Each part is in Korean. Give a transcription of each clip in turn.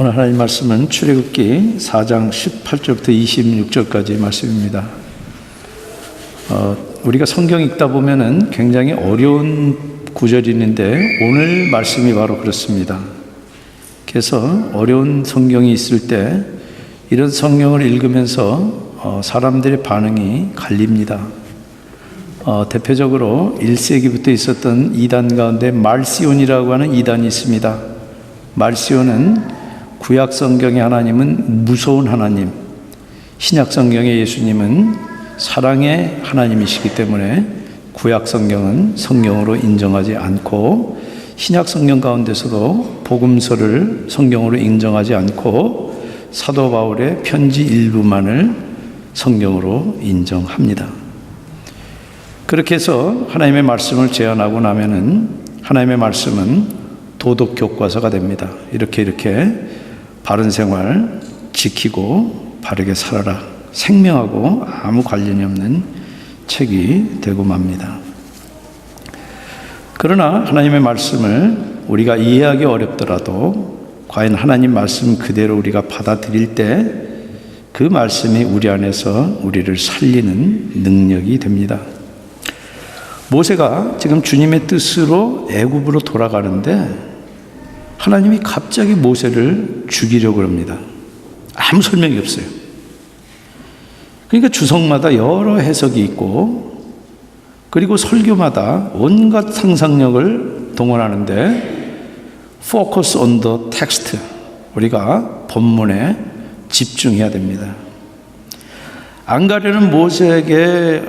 오늘 하나님 말씀은 출애굽기 4장 18절부터 26절까지 말씀입니다. 우리가 성경 읽다 보면은 굉장히 어려운 구절이 있는데 오늘 말씀이 바로 그렇습니다. 그래서 어려운 성경이 있을 때 이런 성경을 읽으면서 사람들의 반응이 갈립니다. 대표적으로 1세기부터 있었던 이단 가운데 말시온이라고 하는 이단이 있습니다. 말시온은 구약 성경의 하나님은 무서운 하나님, 신약 성경의 예수님은 사랑의 하나님이시기 때문에 구약 성경은 성경으로 인정하지 않고 신약 성경 가운데서도 복음서를 성경으로 인정하지 않고 사도 바울의 편지 일부만을 성경으로 인정합니다. 그렇게 해서 하나님의 말씀을 제안하고 나면은 하나님의 말씀은 도덕 교과서가 됩니다. 이렇게 바른 생활 지키고 바르게 살아라. 생명하고 아무 관련이 없는 책이 되고 맙니다. 그러나 하나님의 말씀을 우리가 이해하기 어렵더라도 과연 하나님 말씀 그대로 우리가 받아들일 때 그 말씀이 우리 안에서 우리를 살리는 능력이 됩니다. 모세가 지금 주님의 뜻으로 애굽으로 돌아가는데 하나님이 갑자기 모세를 죽이려고 합니다. 아무 설명이 없어요. 그러니까 주석마다 여러 해석이 있고 그리고 설교마다 온갖 상상력을 동원하는데 focus on the text, 우리가 본문에 집중해야 됩니다. 안 가려는 모세에게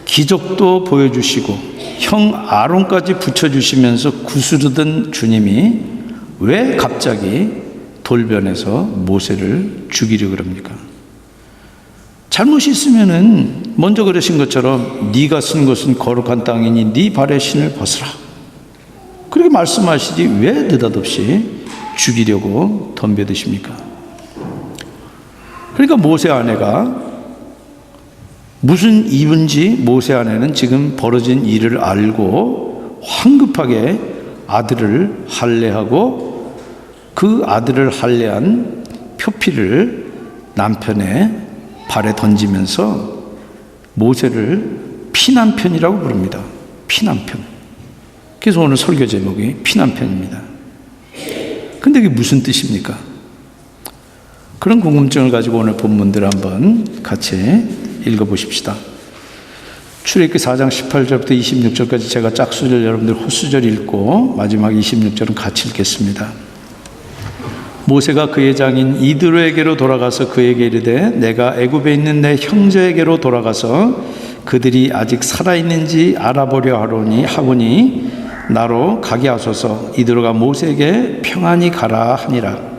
기적도 보여주시고 형 아론까지 붙여주시면서 구스르던 주님이 왜 갑자기 돌변해서 모세를 죽이려고 합니까? 잘못이 있으면은 먼저 그러신 것처럼 네가 쓴 것은 거룩한 땅이니 네 발의 신을 벗으라 그렇게 말씀하시지 왜 느닷없이 죽이려고 덤벼드십니까? 그러니까 모세 아내가 무슨 이유인지 모세 아내는 지금 벌어진 일을 알고 황급하게 아들을 할례하고 그 아들을 할례한 표피를 남편의 발에 던지면서 모세를 피난편이라고 부릅니다. 피난편. 그래서 오늘 설교 제목이 피난편입니다. 근데 이게 무슨 뜻입니까? 그런 궁금증을 가지고 오늘 본문들을 한번 같이 읽어보십시다. 출애굽기 4장 18절부터 26절까지 제가 짝수절 여러분들 헛수절 읽고 마지막 26절은 같이 읽겠습니다. 모세가 그의 장인 이드로에게로 돌아가서 그에게 이르되 내가 애굽에 있는 내 형제에게로 돌아가서 그들이 아직 살아있는지 알아보려 하오니 나로 가게 하소서. 이드로가 모세에게 평안히 가라 하니라.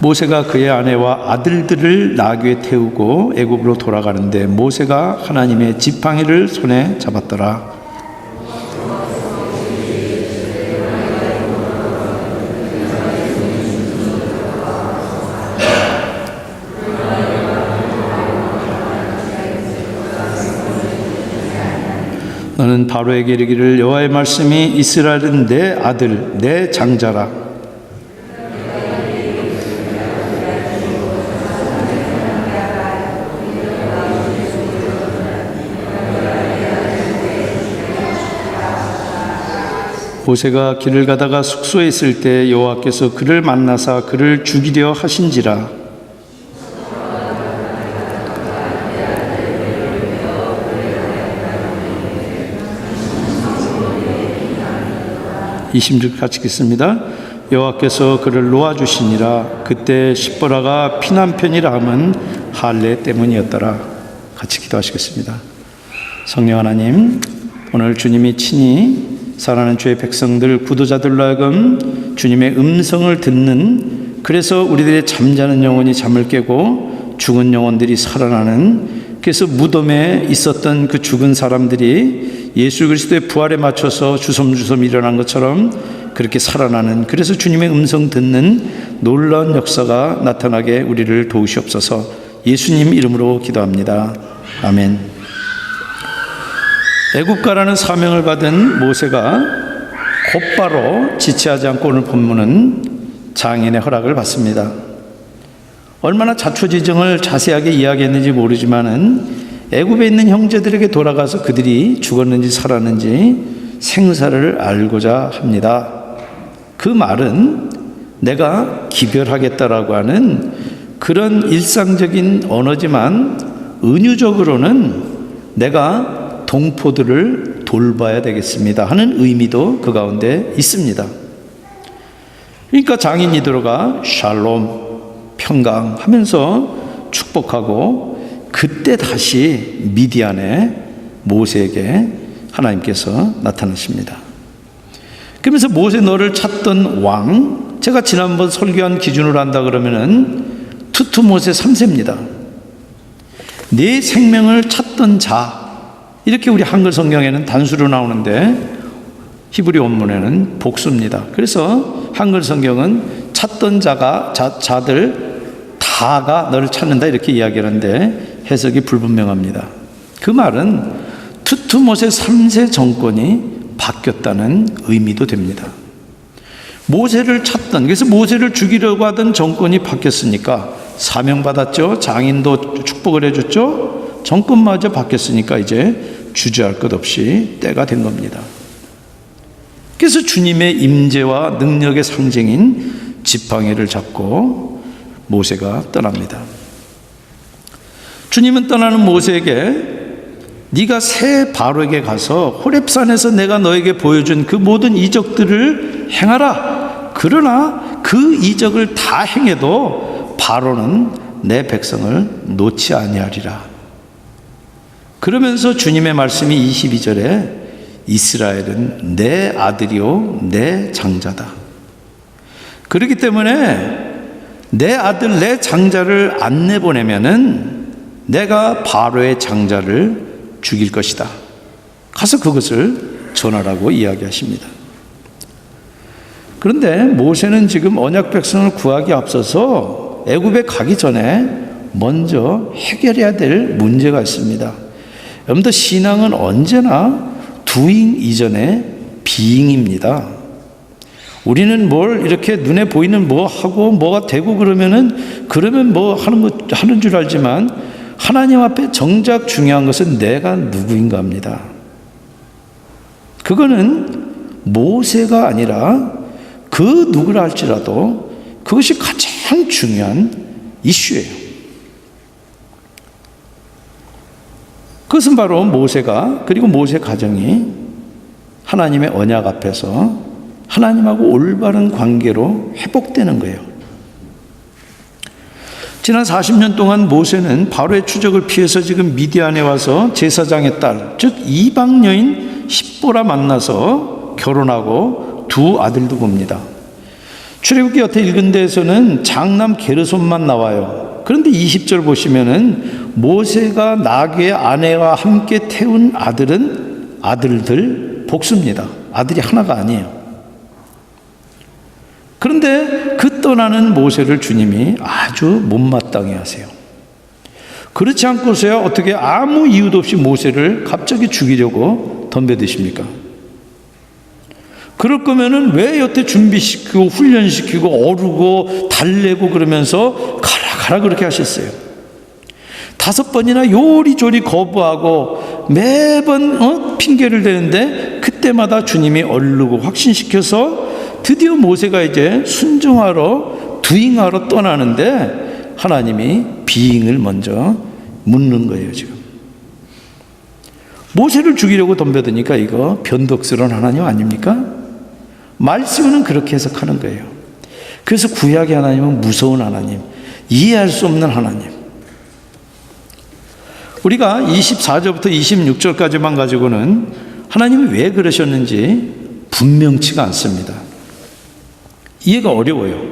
모세가 그의 아내와 아들들을 나귀에 태우고 애굽으로 돌아가는데 모세가 하나님의 지팡이를 손에 잡았더라. 너는 바로에게 이르기를 여호와의 말씀이 이스라엘은 내 아들 내 장자라. 모세가 길을 가다가 숙소에 있을 때 여호와께서 그를 만나사 그를 죽이려 하신지라. (20절) 같이 읽겠습니다. 여호와께서 그를 놓아주시니라. 그때 십보라가 피난편이라 함은 할례 때문이었더라. 같이 기도하시겠습니다. 성령 하나님, 오늘 주님이 친히 사랑하는 주의 백성들 구도자들로 하여금 주님의 음성을 듣는, 그래서 우리들의 잠자는 영혼이 잠을 깨고 죽은 영혼들이 살아나는, 그래서 무덤에 있었던 그 죽은 사람들이 예수 그리스도의 부활에 맞춰서 주섬주섬 일어난 것처럼 그렇게 살아나는, 그래서 주님의 음성 듣는 놀라운 역사가 나타나게 우리를 도우시옵소서. 예수님 이름으로 기도합니다. 아멘. 애국가라는 사명을 받은 모세가 곧바로 지체하지 않고 오늘 본문은 장인의 허락을 받습니다. 얼마나 자초지정을 자세하게 이야기했는지 모르지만은 애굽에 있는 형제들에게 돌아가서 그들이 죽었는지 살았는지 생사를 알고자 합니다. 그 말은 내가 기별하겠다라고 하는 그런 일상적인 언어지만 은유적으로는 내가 동포들을 돌봐야 되겠습니다 하는 의미도 그 가운데 있습니다. 그러니까 장인이 들어가 샬롬 평강 하면서 축복하고 그때 다시 미디안의 모세에게 하나님께서 나타나십니다. 그러면서 모세 너를 찾던 왕, 제가 지난번 설교한 기준으로 한다 그러면은 투투모세 3세입니다. 네 생명을 찾던 자, 이렇게 우리 한글 성경에는 단수로 나오는데 히브리 원문에는 복수입니다. 그래서 한글 성경은 찾던 자들 다가 너를 찾는다 이렇게 이야기하는데 해석이 불분명합니다. 그 말은 투투모세 3세 정권이 바뀌었다는 의미도 됩니다. 모세를 찾던, 그래서 모세를 죽이려고 하던 정권이 바뀌었으니까 사명받았죠. 장인도 축복을 해줬죠. 정권마저 바뀌었으니까 이제 주저할 것 없이 때가 된 겁니다. 그래서 주님의 임재와 능력의 상징인 지팡이를 잡고 모세가 떠납니다. 주님은 떠나는 모세에게 네가 새 바로에게 가서 호렙산에서 내가 너에게 보여준 그 모든 이적들을 행하라. 그러나 그 이적을 다 행해도 바로는 내 백성을 놓지 아니하리라. 그러면서 주님의 말씀이 22절에 이스라엘은 내 아들이요 내 장자다. 그렇기 때문에 내 아들 내 장자를 안 내보내면은 내가 바로의 장자를 죽일 것이다. 가서 그것을 전하라고 이야기하십니다. 그런데 모세는 지금 언약 백성을 구하기 앞서서 애굽에 가기 전에 먼저 해결해야 될 문제가 있습니다. 여러분들 신앙은 언제나 doing 이전에 being입니다. 우리는 뭘 이렇게 눈에 보이는 뭐 하고 뭐가 되고 그러면 뭐 하는 줄 알지만 하나님 앞에 정작 중요한 것은 내가 누구인가 합니다. 그거는 모세가 아니라 그 누구라 할지라도 그것이 가장 중요한 이슈예요. 그것은 바로 모세가 그리고 모세 가정이 하나님의 언약 앞에서 하나님하고 올바른 관계로 회복되는 거예요. 지난 40년 동안 모세는 바로의 추적을 피해서 지금 미디안에 와서 제사장의 딸, 즉 이방 여인 십보라 만나서 결혼하고 두 아들도 봅니다. 출애굽기 여태 읽은 데에서는 장남 게르손만 나와요. 그런데 20절 보시면은 모세가 나귀의 아내와 함께 태운 아들들 복수입니다. 아들이 하나가 아니에요. 그런데 그 떠나는 모세를 주님이 아주 못마땅해 하세요. 그렇지 않고서야 어떻게 아무 이유도 없이 모세를 갑자기 죽이려고 덤벼드십니까? 그럴 거면은 왜 여태 준비시키고 훈련시키고 어르고 달래고 그러면서 가라 그렇게 하셨어요? 5번이나 요리조리 거부하고 매번 핑계를 대는데 그때마다 주님이 얼르고 확신시켜서 드디어 모세가 이제 순종하러 두잉하러 떠나는데 하나님이 비잉을 먼저 묻는 거예요. 지금 모세를 죽이려고 덤벼드니까 이거 변덕스러운 하나님 아닙니까? 말씀은 그렇게 해석하는 거예요. 그래서 구약의 하나님은 무서운 하나님, 이해할 수 없는 하나님. 우리가 24절부터 26절까지만 가지고는 하나님이 왜 그러셨는지 분명치가 않습니다. 이해가 어려워요.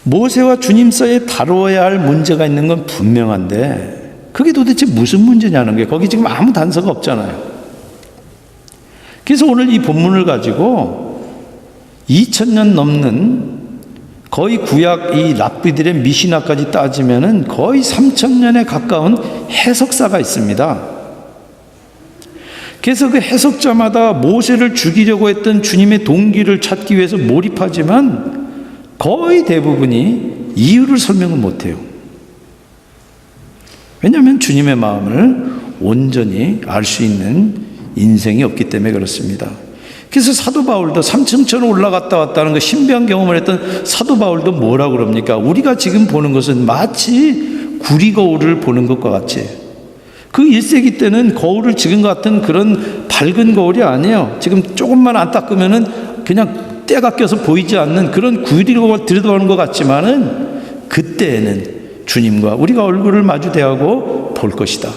모세와 주님 사이에 다루어야 할 문제가 있는 건 분명한데 그게 도대체 무슨 문제냐는 게 거기 지금 아무 단서가 없잖아요. 그래서 오늘 이 본문을 가지고 2000년 넘는 거의 구약 이 랍비들의 미시나까지 따지면은 거의 3000년에 가까운 해석사가 있습니다. 그래서 그 해석자마다 모세를 죽이려고 했던 주님의 동기를 찾기 위해서 몰입하지만 거의 대부분이 이유를 설명을 못해요. 왜냐하면 주님의 마음을 온전히 알 수 있는 인생이 없기 때문에 그렇습니다. 그래서 사도 바울도 삼층천을 올라갔다 왔다는 그 신비한 경험을 했던 사도 바울도 뭐라고 그럽니까? 우리가 지금 보는 것은 마치 구리 거울을 보는 것과 같이, 그 1세기 때는 거울을 지금 같은 그런 밝은 거울이 아니에요. 지금 조금만 안 닦으면은 그냥 때가 껴서 보이지 않는 그런 구리 거울 들여다보는 것 같지만은 그때에는 주님과 우리가 얼굴을 마주 대하고 볼 것이다.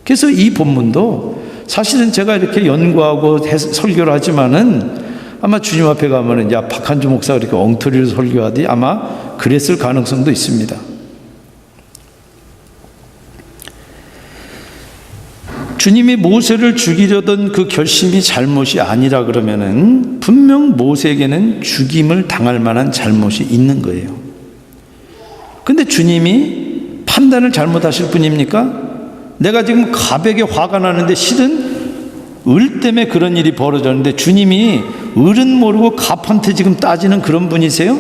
그래서 이 본문도 사실은 제가 이렇게 연구하고 설교를 하지만은 아마 주님 앞에 가면은 야, 박한주 목사가 이렇게 엉터리로 설교하디 아마 그랬을 가능성도 있습니다. 주님이 모세를 죽이려던 그 결심이 잘못이 아니라 그러면은 분명 모세에게는 죽임을 당할 만한 잘못이 있는 거예요. 근데 주님이 판단을 잘못하실 뿐입니까? 내가 지금 가백에 화가 나는데 실은 을 때문에 그런 일이 벌어졌는데 주님이 을은 모르고 갑한테 지금 따지는 그런 분이세요?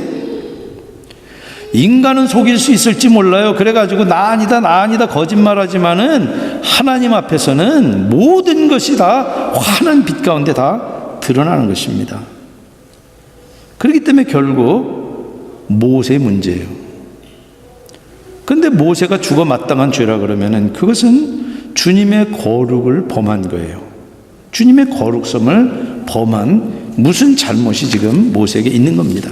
인간은 속일 수 있을지 몰라요. 그래가지고 나 아니다 거짓말하지만은 하나님 앞에서는 모든 것이 다 환한 빛 가운데 다 드러나는 것입니다. 그렇기 때문에 결국 모세의 문제예요. 그런데 모세가 죽어 마땅한 죄라 그러면은 그것은 주님의 거룩을 범한 거예요. 주님의 거룩성을 범한 무슨 잘못이 지금 모세에게 있는 겁니다.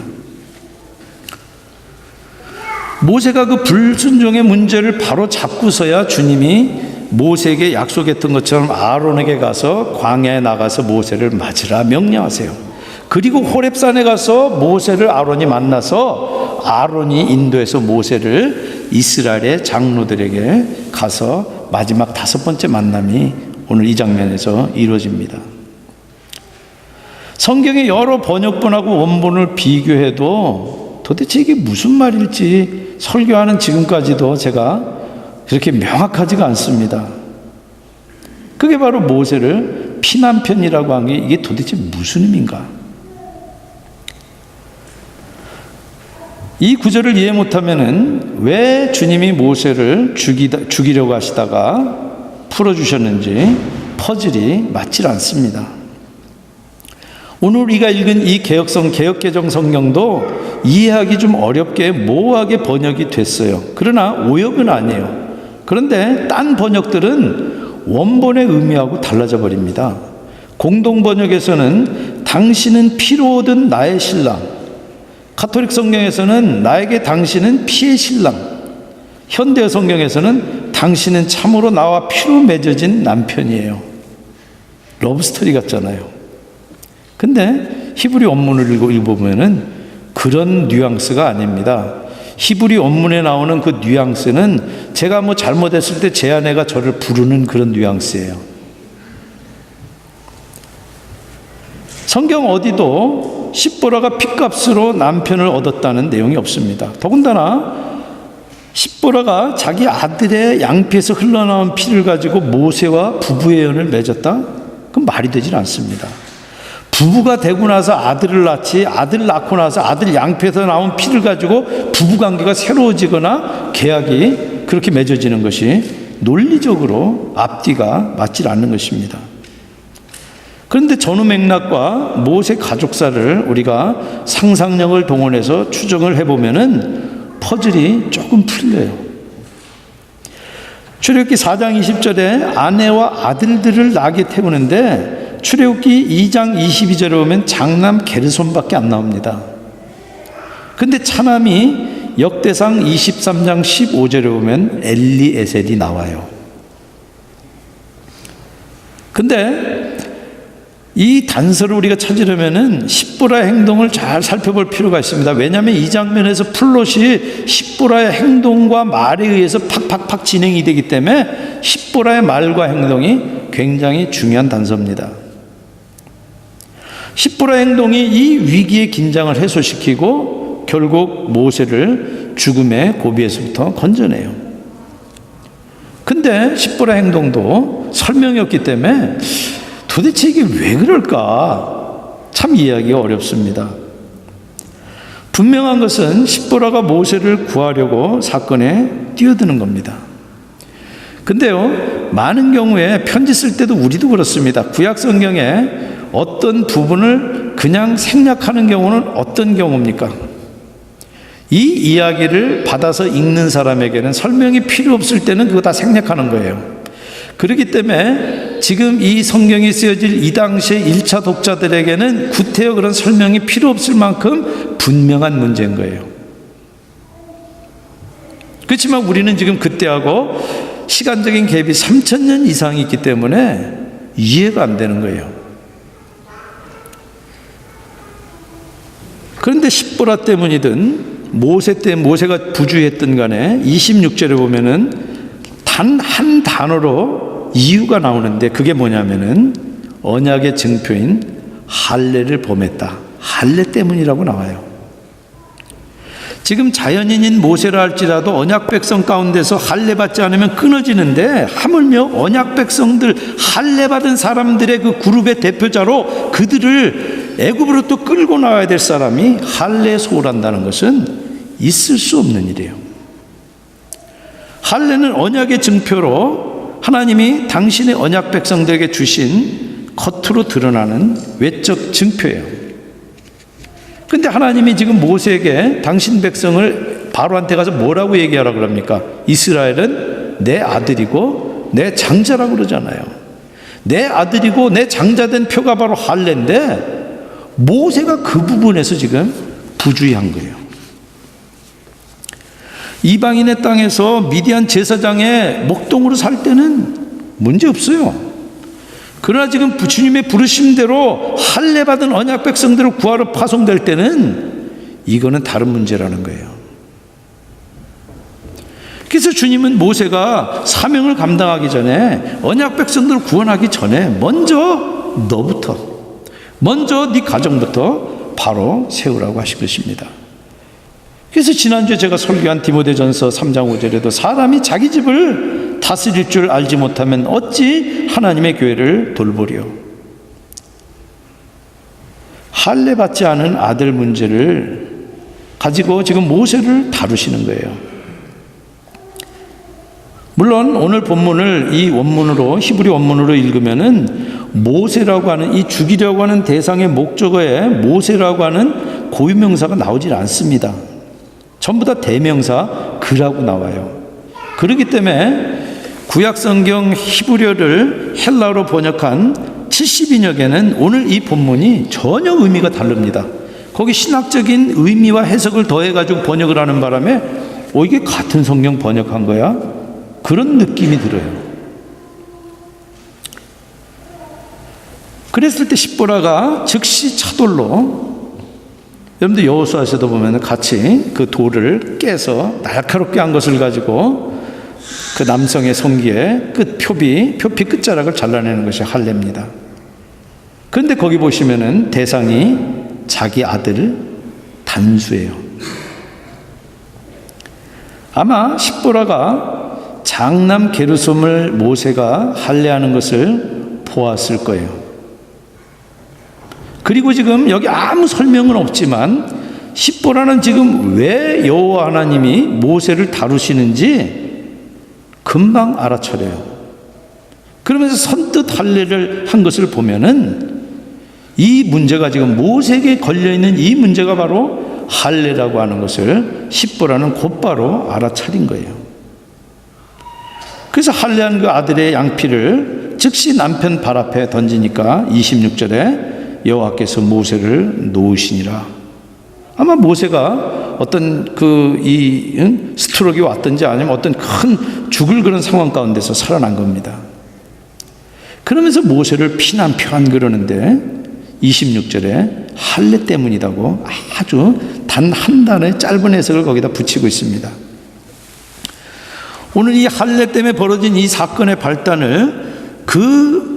모세가 그 불순종의 문제를 바로 잡고서야 주님이 모세에게 약속했던 것처럼 아론에게 가서 광야에 나가서 모세를 맞으라 명령하세요. 그리고 호렙산에 가서 모세를 아론이 만나서 아론이 인도해서 모세를 이스라엘의 장로들에게 가서 마지막 5번째 만남이 오늘 이 장면에서 이루어집니다. 성경의 여러 번역본하고 원본을 비교해도 도대체 이게 무슨 말일지 설교하는 지금까지도 제가 그렇게 명확하지가 않습니다. 그게 바로 모세를 피난편이라고 한 게 이게 도대체 무슨 의미인가? 이 구절을 이해 못하면은 왜 주님이 모세를 죽이려고 하시다가 풀어주셨는지 퍼즐이 맞질 않습니다. 오늘 우리가 읽은 이 개역개정 성경도 이해하기 좀 어렵게 모호하게 번역이 됐어요. 그러나 오역은 아니에요. 그런데 딴 번역들은 원본의 의미하고 달라져 버립니다. 공동 번역에서는 당신은 피로 얻은 나의 신랑, 가톨릭 성경에서는 나에게 당신은 피의 신랑, 현대 성경에서는 당신은 참으로 나와 피로 맺어진 남편이에요. 러브스토리 같잖아요. 근데 히브리 원문을 읽어보면은 그런 뉘앙스가 아닙니다. 히브리 원문에 나오는 그 뉘앙스는 제가 뭐 잘못했을 때 제 아내가 저를 부르는 그런 뉘앙스예요. 성경 어디도 십보라가 핏값으로 남편을 얻었다는 내용이 없습니다. 더군다나 십보라가 자기 아들의 양피에서 흘러나온 피를 가지고 모세와 부부의 연을 맺었다? 그건 말이 되질 않습니다. 부부가 되고 나서 아들을 낳지, 아들 낳고 나서 아들 양피에서 나온 피를 가지고 부부관계가 새로워지거나 계약이 그렇게 맺어지는 것이 논리적으로 앞뒤가 맞질 않는 것입니다. 그런데 전후 맥락과 모세 가족사를 우리가 상상력을 동원해서 추정을 해보면은 퍼즐이 조금 풀려요. 출애굽기 4장 20절에 아내와 아들들을 낙에 태우는데 출애굽기 2장 22절에 보면 장남 게르손밖에 안 나옵니다. 근데 차남이 역대상 23장 15절에 보면 엘리에셀이 나와요. 근데 이 단서를 우리가 찾으려면은 십보라의 행동을 잘 살펴볼 필요가 있습니다. 왜냐하면 이 장면에서 플롯이 십보라의 행동과 말에 의해서 팍팍팍 진행이 되기 때문에 십보라의 말과 행동이 굉장히 중요한 단서입니다. 십보라의 행동이 이 위기의 긴장을 해소시키고 결국 모세를 죽음의 고비에서부터 건져내요. 근데 십보라의 행동도 설명이 없기 때문에 도대체 이게 왜 그럴까? 참 이해하기가 어렵습니다. 분명한 것은 십보라가 모세를 구하려고 사건에 뛰어드는 겁니다. 근데요, 많은 경우에 편지 쓸 때도 우리도 그렇습니다. 구약 성경에 어떤 부분을 그냥 생략하는 경우는 어떤 경우입니까? 이 이야기를 받아서 읽는 사람에게는 설명이 필요 없을 때는 그거 다 생략하는 거예요. 그렇기 때문에 지금 이 성경이 쓰여질 이 당시의 1차 독자들에게는 구태여 그런 설명이 필요 없을 만큼 분명한 문제인 거예요. 그렇지만 우리는 지금 그때하고 시간적인 갭이 3000년 이상이 있기 때문에 이해가 안 되는 거예요. 그런데 십보라 때문이든 모세가 부주했던 간에 26절에 보면은 단 한 단어로 이유가 나오는데 그게 뭐냐면은 언약의 증표인 할례를 범했다. 할례 때문이라고 나와요. 지금 자연인인 모세라 할지라도 언약 백성 가운데서 할례 받지 않으면 끊어지는데 하물며 언약 백성들 할례 받은 사람들의 그 그룹의 대표자로 그들을 애굽으로 또 끌고 나와야 될 사람이 할례에 소홀한다는 것은 있을 수 없는 일이에요. 할례는 언약의 증표로 하나님이 당신의 언약 백성들에게 주신 겉으로 드러나는 외적 증표예요. 근데 하나님이 지금 모세에게 당신 백성을 바로한테 가서 뭐라고 얘기하라 그럽니까? 이스라엘은 내 아들이고 내 장자라고 그러잖아요. 내 아들이고 내 장자된 표가 바로 할례인데 모세가 그 부분에서 지금 부주의한 거예요. 이방인의 땅에서 미디안 제사장의 목동으로 살 때는 문제 없어요. 그러나 지금 주님의 부르심대로 할례 받은 언약 백성들을 구하러 파송될 때는 이거는 다른 문제라는 거예요. 그래서 주님은 모세가 사명을 감당하기 전에 언약 백성들을 구원하기 전에 먼저 너부터, 먼저 네 가정부터 바로 세우라고 하신 것입니다. 그래서 지난주에 제가 설교한 디모데전서 3장 5절에도 사람이 자기 집을 다스릴 줄 알지 못하면 어찌 하나님의 교회를 돌보리요. 할례 받지 않은 아들 문제를 가지고 지금 모세를 다루시는 거예요. 물론 오늘 본문을 이 원문으로 히브리 원문으로 읽으면은 모세라고 하는 이 죽이려고 하는 대상의 목적어에 모세라고 하는 고유명사가 나오질 않습니다. 전부 다 대명사 그라고 나와요. 그렇기 때문에 구약성경 히브리어를 헬라어로 번역한 70인역에는 오늘 이 본문이 전혀 의미가 다릅니다. 거기 신학적인 의미와 해석을 더해가지고 번역을 하는 바람에 이게 같은 성경 번역한 거야? 그런 느낌이 들어요. 그랬을 때 십보라가 즉시 차돌로, 여러분들 여호수아에서도 보면 같이 그 돌을 깨서 날카롭게 한 것을 가지고 그 남성의 성기의 끝 표피 끝자락을 잘라내는 것이 할례입니다. 그런데 거기 보시면은 대상이 자기 아들 단수예요. 아마 십보라가 장남 게르솜을 모세가 할례하는 것을 보았을 거예요. 그리고 지금 여기 아무 설명은 없지만 십보라는 지금 왜 여호와 하나님이 모세를 다루시는지 금방 알아차려요. 그러면서 선뜻 할례를 한 것을 보면은 이 문제가 지금 모세에게 걸려있는 이 문제가 바로 할례라고 하는 것을 십보라는 곧바로 알아차린 거예요. 그래서 할례한 그 아들의 양피를 즉시 남편 발 앞에 던지니까 26절에 여호와께서 모세를 놓으시니라. 아마 모세가 어떤 스트로크가 왔든지 아니면 어떤 큰 죽을 그런 상황 가운데서 살아난 겁니다. 그러면서 모세를 피난표한 그러는데 26절에 할례 때문이라고 아주 단 한 단의 짧은 해석을 거기다 붙이고 있습니다. 오늘 이 할례 때문에 벌어진 이 사건의 발단을 그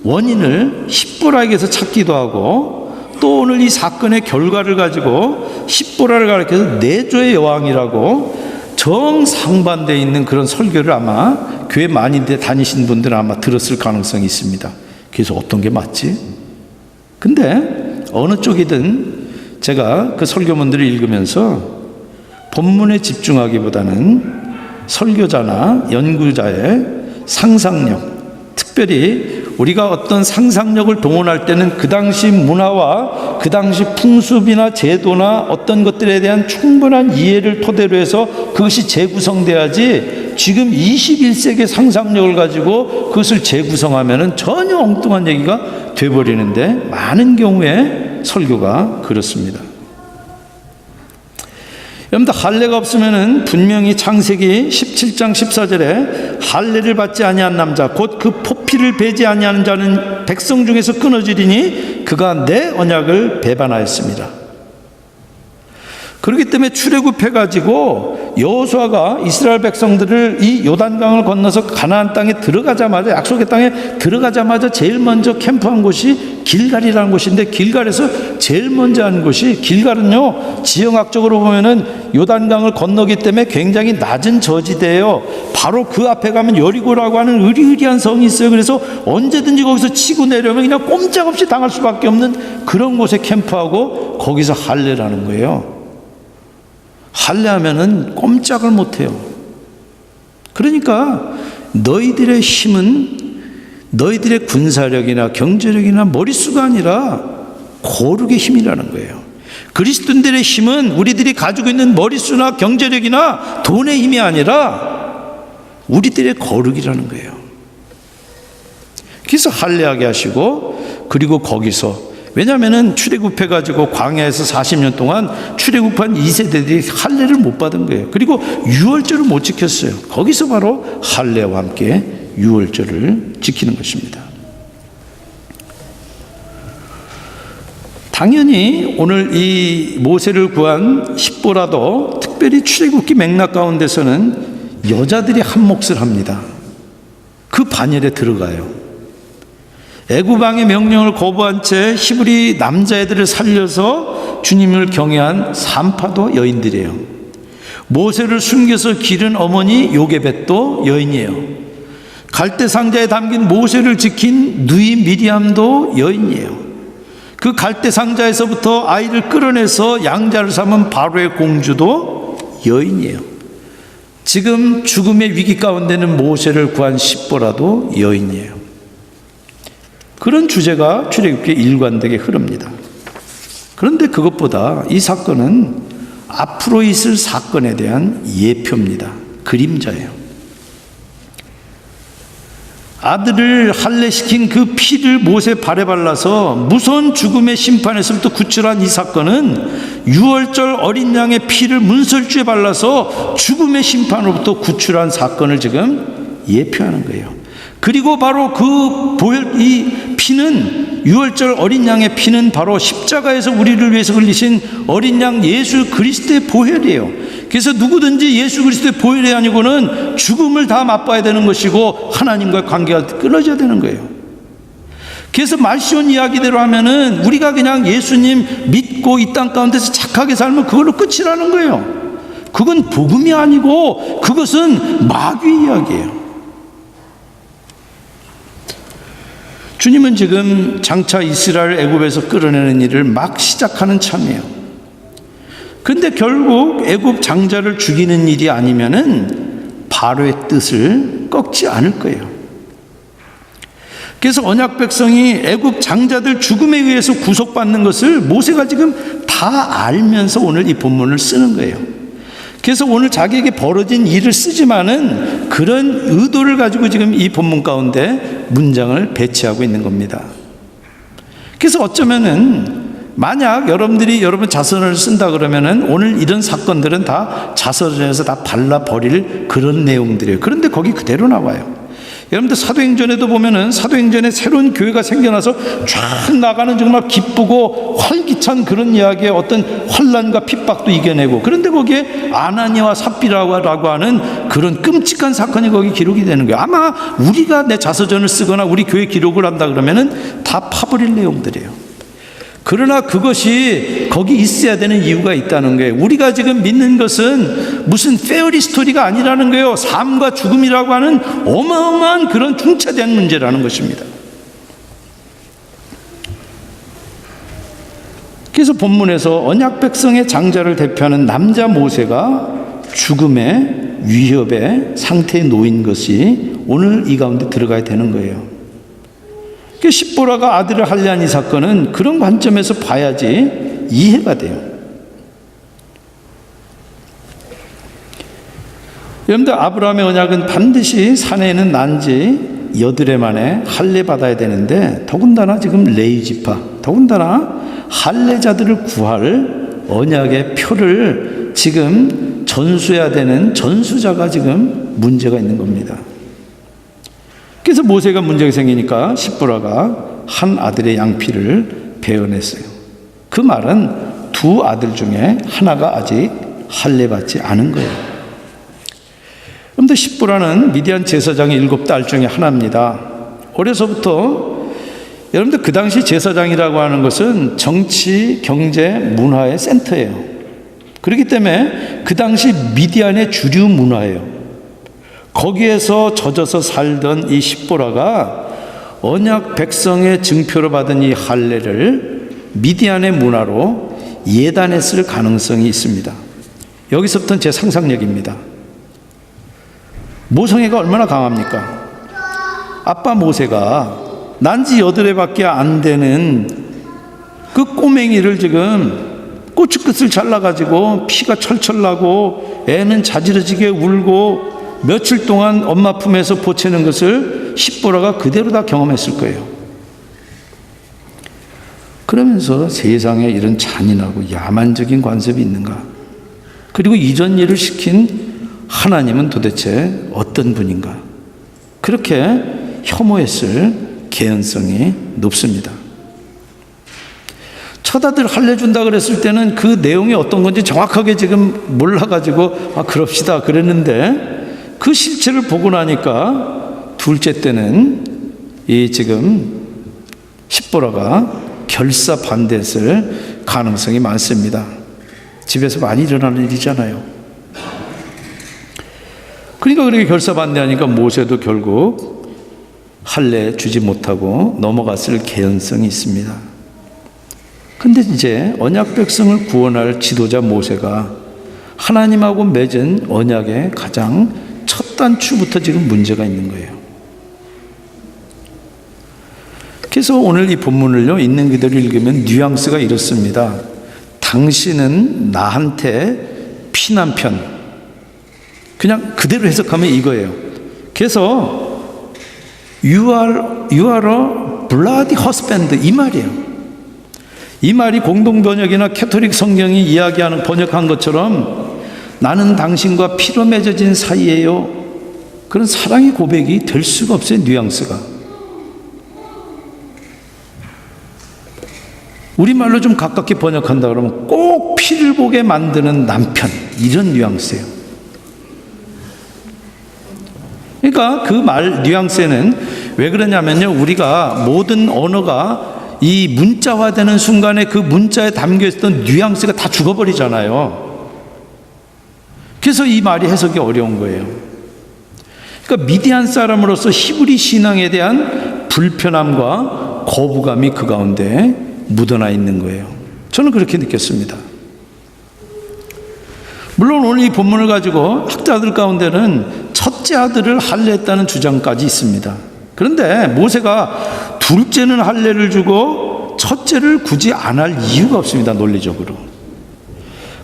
원인을 십보라에게서 찾기도 하고 또 오늘 이 사건의 결과를 가지고 십보라를 가리켜서 내조의 여왕이라고 정상반대에 있는 그런 설교를 아마 교회 많이 다니신 분들은 아마 들었을 가능성이 있습니다. 그래서 어떤 게 맞지? 근데 어느 쪽이든 제가 그 설교문들을 읽으면서 본문에 집중하기보다는 설교자나 연구자의 상상력, 특별히 우리가 어떤 상상력을 동원할 때는 그 당시 문화와 그 당시 풍습이나 제도나 어떤 것들에 대한 충분한 이해를 토대로 해서 그것이 재구성돼야지, 지금 21세기의 상상력을 가지고 그것을 재구성하면 전혀 엉뚱한 얘기가 돼버리는데, 많은 경우에 설교가 그렇습니다. 여러분들, 할례가 없으면은 분명히 창세기 17장 14절에 할례를 받지 아니한 남자 곧 그 포피를 베지 아니하는 자는 백성 중에서 끊어지리니 그가 내 언약을 배반하였습니다. 그렇기 때문에 출애굽해가지고 여호수아가 이스라엘 백성들을 이 요단강을 건너서 가나안 땅에 들어가자마자, 약속의 땅에 들어가자마자 제일 먼저 캠프한 곳이 길갈이라는 곳인데, 길갈에서 제일 먼저 한 곳이, 길갈은요 지형학적으로 보면은 요단강을 건너기 때문에 굉장히 낮은 저지대예요. 바로 그 앞에 가면 여리고라고 하는 으리으리한 성이 있어요. 그래서 언제든지 거기서 치고 내려오면 그냥 꼼짝없이 당할 수밖에 없는 그런 곳에 캠프하고 거기서 할례라는 거예요. 할례하면은 꼼짝을 못해요. 그러니까 너희들의 힘은 너희들의 군사력이나 경제력이나 머릿수가 아니라 거룩의 힘이라는 거예요. 그리스도인들의 힘은 우리들이 가지고 있는 머릿수나 경제력이나 돈의 힘이 아니라 우리들의 거룩이라는 거예요. 그래서 할례하게 하시고, 그리고 거기서, 왜냐하면 출애굽해가지고 광야에서 40년 동안 출애굽한 2세대들이 할례를 못 받은 거예요. 그리고 유월절을 못 지켰어요. 거기서 바로 할례와 함께 유월절을 지키는 것입니다. 당연히 오늘 이 모세를 구한 십보라도 특별히 출애굽기 맥락 가운데서는 여자들이 한 몫을 합니다. 그 반열에 들어가요. 애굽 왕의 명령을 거부한 채 히브리 남자애들을 살려서 주님을 경외한 산파도 여인들이에요. 모세를 숨겨서 기른 어머니 요게벳도 여인이에요. 갈대 상자에 담긴 모세를 지킨 누이 미리암도 여인이에요. 그 갈대 상자에서부터 아이를 끌어내서 양자를 삼은 바로의 공주도 여인이에요. 지금 죽음의 위기 가운데는 모세를 구한 십보라도 여인이에요. 그런 주제가 출애굽기에 일관되게 흐릅니다. 그런데 그것보다 이 사건은 앞으로 있을 사건에 대한 예표입니다. 그림자예요. 아들을 할례시킨 그 피를 모세 발에 발라서 무서운 죽음의 심판에서부터 구출한 이 사건은 유월절 어린 양의 피를 문설주에 발라서 죽음의 심판으로부터 구출한 사건을 지금 예표하는 거예요. 그리고 바로 이 피는, 유월절 어린 양의 피는 바로 십자가에서 우리를 위해서 흘리신 어린 양 예수 그리스도의 보혈이에요. 그래서 누구든지 예수 그리스도의 보혈이 아니고는 죽음을 다 맛봐야 되는 것이고 하나님과의 관계가 끊어져야 되는 거예요. 그래서 말시온 이야기대로 하면은 우리가 그냥 예수님 믿고 이 땅 가운데서 착하게 살면 그걸로 끝이라는 거예요. 그건 복음이 아니고 그것은 마귀 이야기예요. 주님은 지금 장차 이스라엘 애굽에서 끌어내는 일을 막 시작하는 참이에요. 그런데 결국 애굽 장자를 죽이는 일이 아니면은 바로의 뜻을 꺾지 않을 거예요. 그래서 언약 백성이 애굽 장자들 죽음에 의해서 구속받는 것을 모세가 지금 다 알면서 오늘 이 본문을 쓰는 거예요. 그래서 오늘 자기에게 벌어진 일을 쓰지만은 그런 의도를 가지고 지금 이 본문 가운데 문장을 배치하고 있는 겁니다. 그래서 어쩌면은 만약 여러분들이 여러분 자서전을 쓴다 그러면은 오늘 이런 사건들은 다 자서전에서 다 발라버릴 그런 내용들이에요. 그런데 거기 그대로 나와요. 여러분들 사도행전에도 보면은 사도행전에 새로운 교회가 생겨나서 쫙 나가는 정말 기쁘고 활기찬 그런 이야기의 어떤 환난과 핍박도 이겨내고, 그런데 거기에 아나니아와 삽비라고 하는 그런 끔찍한 사건이 거기 기록이 되는 거예요. 아마 우리가 내 자서전을 쓰거나 우리 교회 기록을 한다 그러면은 다 파버릴 내용들이에요. 그러나 그것이 거기 있어야 되는 이유가 있다는 거예요. 우리가 지금 믿는 것은 무슨 페어리 스토리가 아니라는 거예요. 삶과 죽음이라고 하는 어마어마한 그런 중차대한 문제라는 것입니다. 그래서 본문에서 언약 백성의 장자를 대표하는 남자 모세가 죽음의 위협의 상태에 놓인 것이 오늘 이 가운데 들어가야 되는 거예요. 십보라가 아들을 할례한 이 사건은 그런 관점에서 봐야지 이해가 돼요. 여러분들, 아브라함의 언약은 반드시 사내에는 난지 여드레 만에 할례 받아야 되는데, 더군다나 지금 레위지파, 더군다나 할례자들을 구할 언약의 표를 지금 전수해야 되는 전수자가 지금 문제가 있는 겁니다. 그래서 모세가 문제가 생기니까 십보라가 한 아들의 양피를 베어냈어요. 그 말은 두 아들 중에 하나가 아직 할례 받지 않은 거예요. 그런데 십보라는 미디안 제사장의 7딸 중에 하나입니다. 어려서부터 여러분들, 그 당시 제사장이라고 하는 것은 정치, 경제, 문화의 센터예요. 그렇기 때문에 그 당시 미디안의 주류 문화예요. 거기에서 젖어서 살던 이 십보라가 언약 백성의 증표로 받은 이 할례를 미디안의 문화로 예단했을 가능성이 있습니다. 여기서부터는 제 상상력입니다. 모성애가 얼마나 강합니까? 아빠 모세가 난지 여드레밖에 안 되는 그 꼬맹이를 지금 고추끝을 잘라가지고 피가 철철 나고 애는 자지러지게 울고 며칠 동안 엄마 품에서 보채는 것을 십보라가 그대로 다 경험했을 거예요. 그러면서 세상에 이런 잔인하고 야만적인 관습이 있는가? 그리고 이전 일을 시킨 하나님은 도대체 어떤 분인가? 그렇게 혐오했을 개연성이 높습니다. 첫 아들 할례 준다 그랬을 때는 그 내용이 어떤 건지 정확하게 지금 몰라가지고 그럽시다 그랬는데, 그 실체를 보고 나니까 둘째 때는 이 지금 십보라가 결사 반대했을 가능성이 많습니다. 집에서 많이 일어나는 일이잖아요. 그러니까 그렇게 결사 반대하니까 모세도 결국 할례 주지 못하고 넘어갔을 개연성이 있습니다. 근데 이제 언약 백성을 구원할 지도자 모세가 하나님하고 맺은 언약의 가장 첫 단추부터 지금 문제가 있는 거예요. 그래서 오늘 이 본문을요, 있는 그대로 읽으면 뉘앙스가 이렇습니다. 당신은 나한테 피난 편. 그냥 그대로 해석하면 이거예요. 그래서 you are a bloody husband, 이 말이에요. 이 말이 공동 번역이나 캐토릭 성경이 이야기하는 번역한 것처럼 나는 당신과 피로 맺어진 사이예요. 그런 사랑의 고백이 될 수가 없어요. 뉘앙스가. 우리말로 좀 가깝게 번역한다 그러면 꼭 피를 보게 만드는 남편, 이런 뉘앙스예요. 그러니까 그 말 뉘앙스에는 왜 그러냐면요, 우리가 모든 언어가 이 문자화되는 순간에 그 문자에 담겨있던 뉘앙스가 다 죽어버리잖아요. 그래서 이 말이 해석이 어려운 거예요. 그러니까 미디안 사람으로서 히브리 신앙에 대한 불편함과 거부감이 그 가운데 묻어나 있는 거예요. 저는 그렇게 느꼈습니다. 물론 오늘 이 본문을 가지고 학자들 가운데는 첫째 아들을 할례했다는 주장까지 있습니다. 그런데 모세가 둘째는 할례를 주고 첫째를 굳이 안 할 이유가 없습니다. 논리적으로.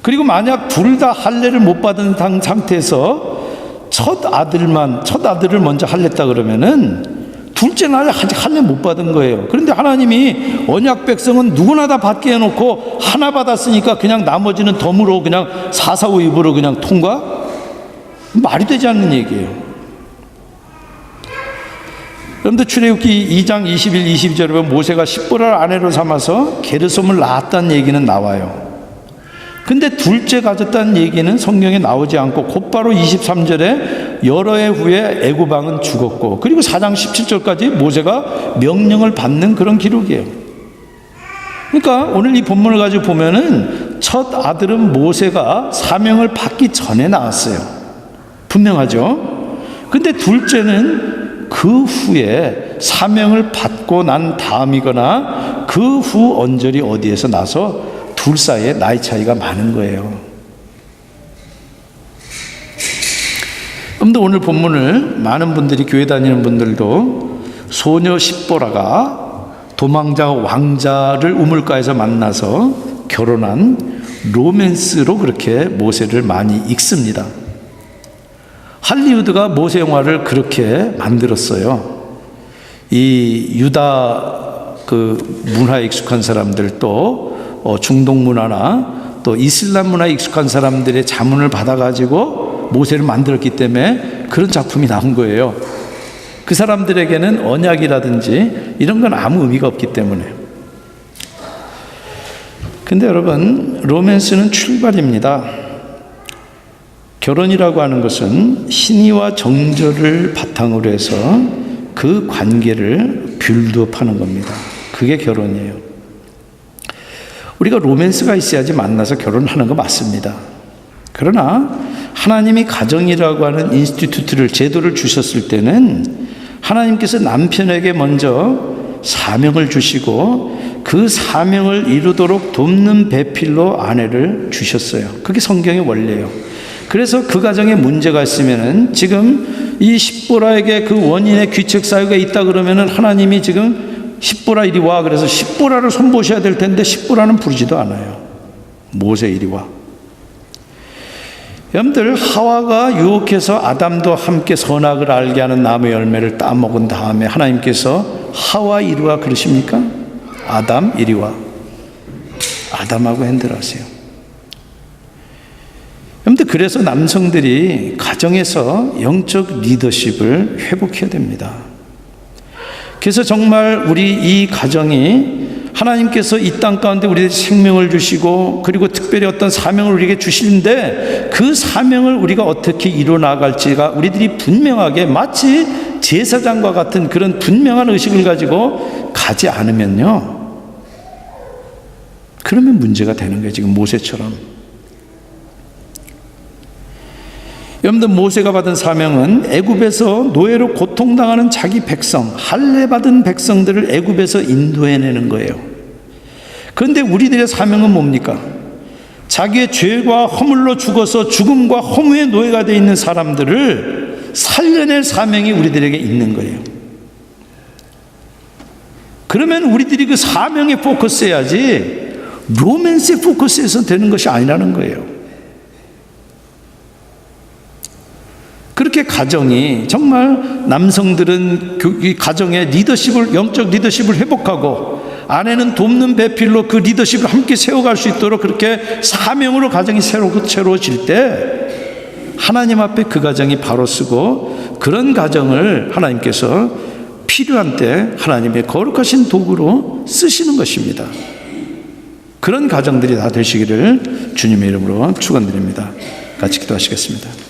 그리고 만약 둘 다 할례를 못 받은 상태에서 첫 아들을 먼저 할례했다 그러면은 둘째는 아직 할례 못 받은 거예요. 그런데 하나님이 언약 백성은 누구나 다 받게 해놓고 하나 받았으니까 그냥 나머지는 덤으로 그냥 사사오입으로 그냥 통과? 말이 되지 않는 얘기예요. 여러분들, 출애굽기 2장 21, 22절에 보면 모세가 십보라를 아내로 삼아서 게르솜을 낳았다는 얘기는 나와요. 근데 둘째 가졌다는 얘기는 성경에 나오지 않고 곧바로 23절에 여러 해 후에 애굽 왕은 죽었고, 그리고 4장 17절까지 모세가 명령을 받는 그런 기록이에요. 그러니까 오늘 이 본문을 가지고 보면은 첫 아들은 모세가 사명을 받기 전에 나왔어요. 분명하죠? 근데 둘째는 그 후에 사명을 받고 난 다음이거나 그 후 언저리 어디에서 나서 둘 사이에 나이 차이가 많은 거예요. 그런데 오늘 본문을 많은 분들이, 교회 다니는 분들도 소녀 십보라가 도망자 왕자를 우물가에서 만나서 결혼한 로맨스로 그렇게 모세를 많이 읽습니다. 할리우드가 모세 영화를 그렇게 만들었어요. 이 유다 그 문화에 익숙한 사람들, 또 중동 문화나 또 이슬람 문화에 익숙한 사람들의 자문을 받아가지고 모세를 만들었기 때문에 그런 작품이 나온 거예요. 그 사람들에게는 언약이라든지 이런 건 아무 의미가 없기 때문에. 근데 여러분, 로맨스는 출발입니다. 결혼이라고 하는 것은 신의와 정절을 바탕으로 해서 그 관계를 빌드업하는 겁니다. 그게 결혼이에요. 우리가 로맨스가 있어야지 만나서 결혼하는 거 맞습니다. 그러나 하나님이 가정이라고 하는 인스티튜트를, 제도를 주셨을 때는 하나님께서 남편에게 먼저 사명을 주시고 그 사명을 이루도록 돕는 배필로 아내를 주셨어요. 그게 성경의 원리예요. 그래서 그 가정에 문제가 있으면은, 지금 이 십보라에게 그 원인의 귀책 사유가 있다 그러면은 하나님이 지금 십보라 이리 와, 그래서 십보라를 손보셔야 될 텐데 십보라는 부르지도 않아요. 모세 이리 와. 여러분들, 하와가 유혹해서 아담도 함께 선악을 알게 하는 나무의 열매를 따먹은 다음에 하나님께서 하와 이리 와 그러십니까? 아담 이리 와. 아담하고 핸들하세요. 여러분들, 그래서 남성들이 가정에서 영적 리더십을 회복해야 됩니다. 그래서 정말 우리 이 가정이, 하나님께서 이 땅 가운데 우리에게 생명을 주시고 그리고 특별히 어떤 사명을 우리에게 주시는데, 그 사명을 우리가 어떻게 이뤄나갈지가 우리들이 분명하게, 마치 제사장과 같은 그런 분명한 의식을 가지고 가지 않으면요, 그러면 문제가 되는 거예요. 지금 모세처럼. 여러분들, 모세가 받은 사명은 애굽에서 노예로 고통당하는 자기 백성, 할례받은 백성들을 애굽에서 인도해내는 거예요. 그런데 우리들의 사명은 뭡니까? 자기의 죄와 허물로 죽어서 죽음과 허무의 노예가 되어 있는 사람들을 살려낼 사명이 우리들에게 있는 거예요. 그러면 우리들이 그 사명에 포커스해야지 로맨스에 포커스해서 되는 것이 아니라는 거예요. 그렇게 가정이, 정말 남성들은 이 가정의 리더십을, 영적 리더십을 회복하고 아내는 돕는 배필로 그 리더십을 함께 세워갈 수 있도록 그렇게 사명으로 가정이 새로워질 때 하나님 앞에 그 가정이 바로 쓰고, 그런 가정을 하나님께서 필요한 때 하나님의 거룩하신 도구로 쓰시는 것입니다. 그런 가정들이 다 되시기를 주님의 이름으로 축원드립니다. 같이 기도하시겠습니다.